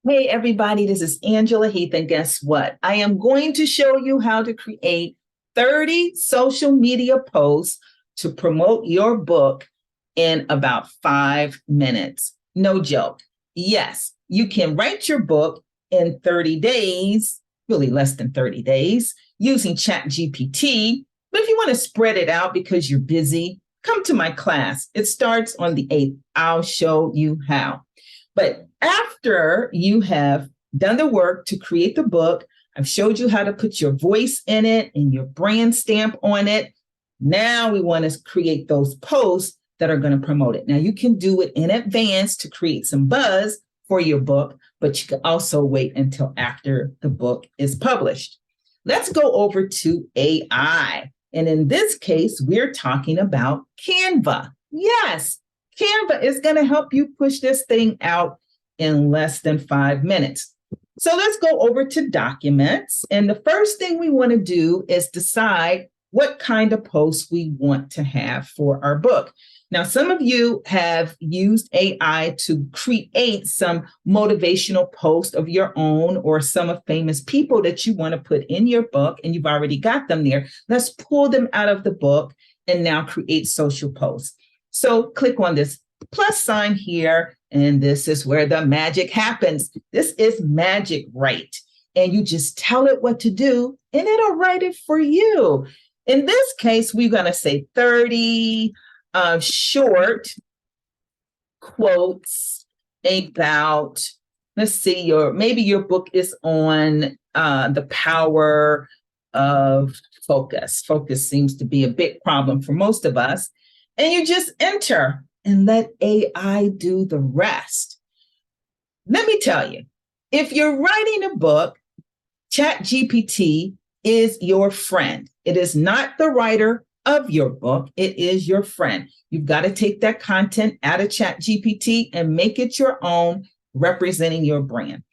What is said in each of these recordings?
Hey, everybody, this is Angela Heath, and guess what? I am going to show you how to create 30 social media posts to promote your book in about 5 minutes. No joke. Yes, you can write your book in 30 days, really less than 30 days, using ChatGPT. But if you want to spread it out because you're busy, come to my class. It starts on the 8th. I'll show you how. But after you have done the work to create the book, I've showed you how to put your voice in it and your brand stamp on it. Now we want to create those posts that are going to promote it. Now you can do it in advance to create some buzz for your book, but you can also wait until after the book is published. Let's go over to AI. And in this case, we're talking about Canva. Yes, Canva is going to help you push this thing out in less than 5 minutes. So let's go over to documents. And the first thing we want to do is decide what kind of posts we want to have for our book. Now, some of you have used AI to create some motivational posts of your own or some of famous people that you want to put in your book, and you've already got them there. Let's pull them out of the book and now create social posts. So click on this plus sign here, and this is where the magic happens. This is Magic Write, and you just tell it what to do, and it'll write it for you. In this case, we're going to say 30 short quotes about, let's see, maybe your book is on the power of focus. Focus seems to be a big problem for most of us. And you just enter and let AI do the rest. Let me tell you, if you're writing a book, ChatGPT is your friend. It is not the writer of your book. It is your friend. You've got to take that content out of ChatGPT and make it your own, representing your brand.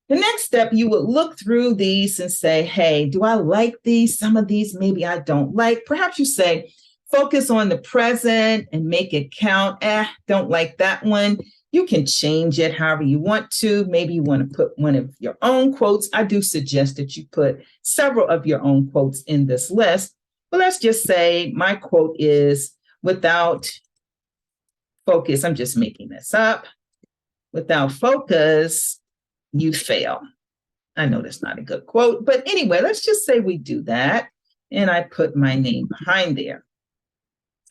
The next step, you would look through these and say, hey, do I like these? Some of these maybe I don't like. Perhaps you say, focus on the present and make it count. Don't like that one. You can change it however you want to. Maybe you want to put one of your own quotes. I do suggest that you put several of your own quotes in this list. But let's just say my quote is, without focus, I'm just making this up. Without focus, you fail. I know that's not a good quote, but anyway, let's just say we do that. And I put my name behind there.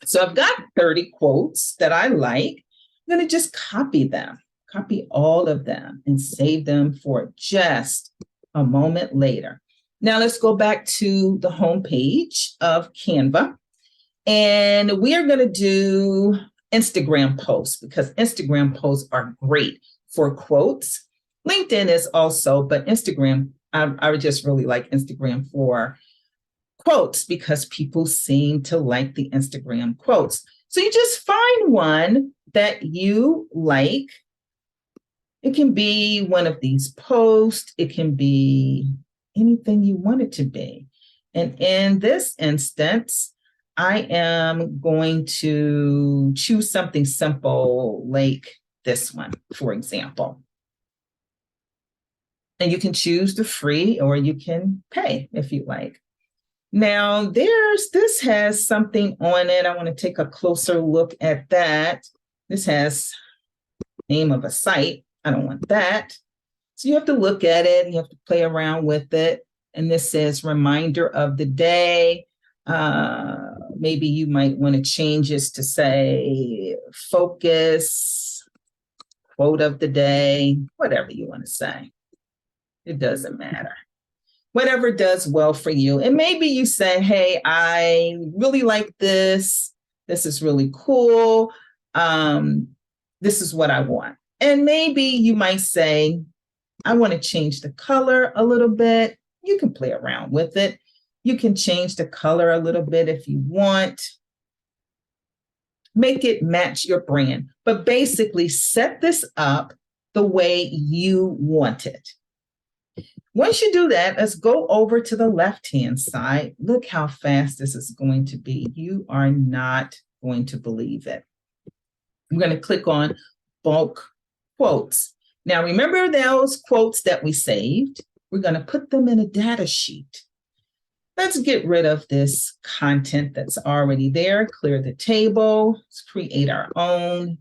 So I've got 30 quotes that I like. I'm going to just copy them, copy all of them and save them for just a moment later. Now let's go back to the home page of Canva. And we are going to do Instagram posts because Instagram posts are great for quotes. LinkedIn is also, but Instagram, I would just really like Instagram for quotes because people seem to like the Instagram quotes. So you just find one that you like. It can be one of these posts. It can be anything you want it to be. And in this instance, I am going to choose something simple like this one, for example. And you can choose the free or you can pay if you like. Now, this has something on it. I want to take a closer look at that. This has name of a site. I don't want that. So you have to look at it. You have to play around with it. And this says reminder of the day. Maybe you might want to change this to say focus, quote of the day, whatever you want to say. It doesn't matter. Whatever does well for you. And maybe you say, hey, I really like this. This is really cool. This is what I want. And maybe you might say, I want to change the color a little bit. You can play around with it. You can change the color a little bit if you want. Make it match your brand. But basically set this up the way you want it. Once you do that, let's go over to the left-hand side. Look how fast this is going to be. You are not going to believe it. I'm going to click on bulk quotes. Now, remember those quotes that we saved? We're going to put them in a data sheet. Let's get rid of this content that's already there. Clear the table. Let's create our own.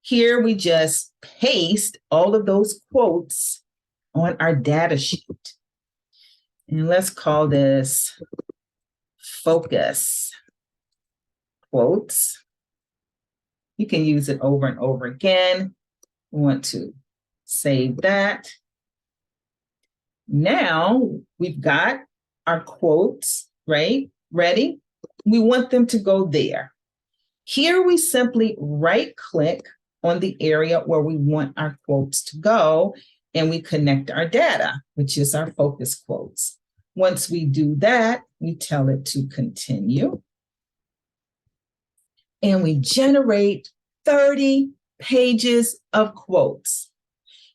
Here we just paste all of those quotes on our data sheet. And let's call this focus quotes. You can use it over and over again. We want to save that. Now we've got our quotes, right? Ready? We want them to go there. Here we simply right-click on the area where we want our quotes to go, and we connect our data, which is our focus quotes. Once we do that, we tell it to continue. And we generate 30 pages of quotes.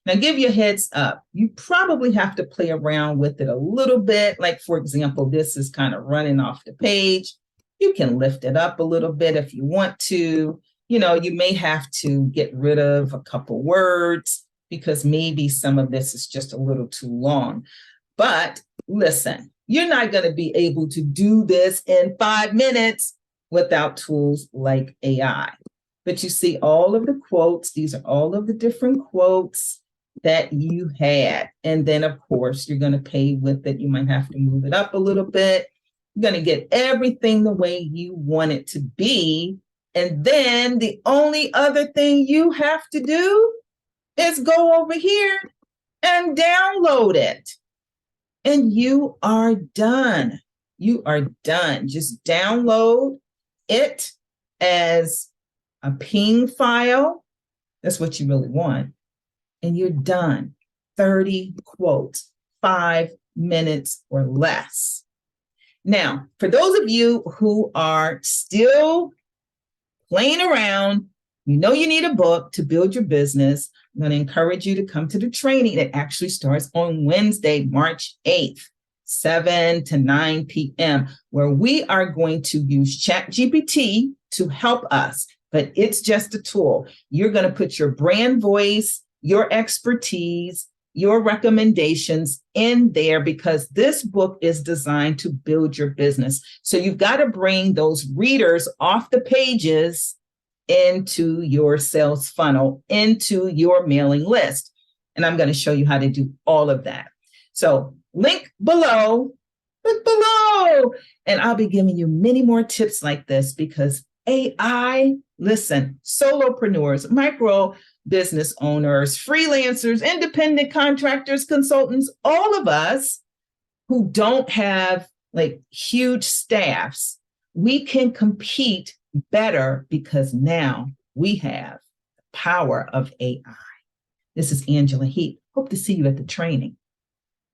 Now, give you a heads up. You probably have to play around with it a little bit. Like, for example, this is kind of running off the page. You can lift it up a little bit if you want to. You know, you may have to get rid of a couple words because maybe some of this is just a little too long. But listen, you're not going to be able to do this in 5 minutes without tools like AI. But you see all of the quotes. These are all of the different quotes that you had. And then, of course, you're going to pay with it. You might have to move it up a little bit. You're going to get everything the way you want it to be. And then the only other thing you have to do is go over here and download it. And you are done. You are done. Just download it as a ping file. That's what you really want. And you're done. 30 quotes, 5 minutes or less. Now, for those of you who are still playing around, you know you need a book to build your business. I'm going to encourage you to come to the training that actually starts on Wednesday, March 8th, 7 to 9 p.m., where we are going to use ChatGPT to help us, but it's just a tool. You're going to put your brand voice, your expertise, your recommendations in there because this book is designed to build your business. So you've got to bring those readers off the pages into your sales funnel, into your mailing list. And I'm going to show you how to do all of that. So link below, and I'll be giving you many more tips like this because AI, listen, solopreneurs, micro business owners, freelancers, independent contractors, consultants, all of us who don't have like huge staffs, we can compete better because now we have the power of AI. This is Angela Heath. Hope to see you at the training.